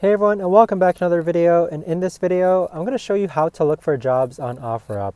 Hey everyone, and welcome back to another video. And in this video, I'm going to show you how to look for jobs on OfferUp.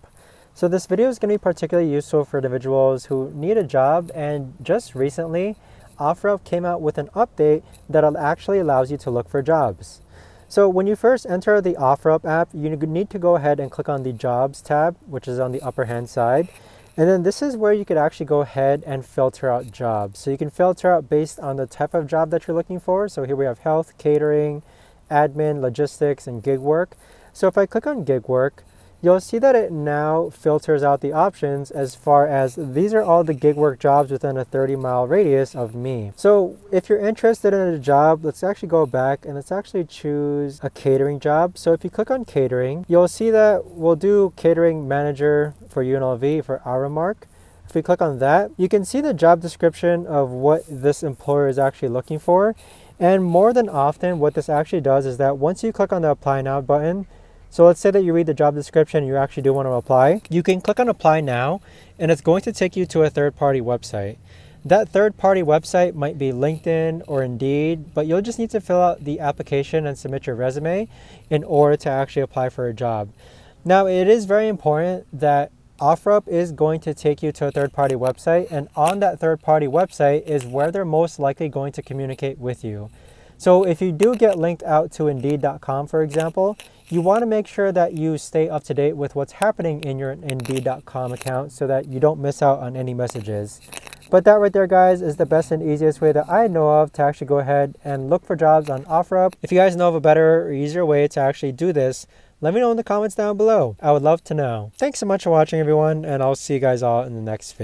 So this video is going to be particularly useful for individuals who need a job, and just recently, OfferUp came out with an update that actually allows you to look for jobs. So when you first enter the OfferUp app, you need to go ahead and click on the Jobs tab, which is on the upper hand side. And then this is where you could actually go ahead and filter out jobs. So you can filter out based on the type of job that you're looking for. So here we have health, catering, admin, logistics, and gig work. So if I click on gig work, you'll see that it now filters out the options as far as these are all the gig work jobs within a 30-mile radius of me. So if you're interested in a job, let's actually go back and let's actually choose a catering job. So if you click on catering, you'll see that we'll do catering manager for UNLV for our mark. If we click on that, you can see the job description of what this employer is actually looking for. And more than often, what this actually does is that once you click on the Apply Now button, so let's say that you read the job description and you actually do want to apply, you can click on Apply Now, and it's going to take you to a third-party website. That third-party website might be LinkedIn or Indeed, but you'll just need to fill out the application and submit your resume in order to actually apply for a job. Now, it is very important that OfferUp is going to take you to a third-party website, and on that third-party website is where they're most likely going to communicate with you. So if you do get linked out to Indeed.com, for example, you want to make sure that you stay up to date with what's happening in your Indeed.com account so that you don't miss out on any messages. But that right there, guys, is the best and easiest way that I know of to actually go ahead and look for jobs on OfferUp. If you guys know of a better or easier way to actually do this, let me know in the comments down below. I would love to know. Thanks so much for watching, everyone, and I'll see you guys all in the next video.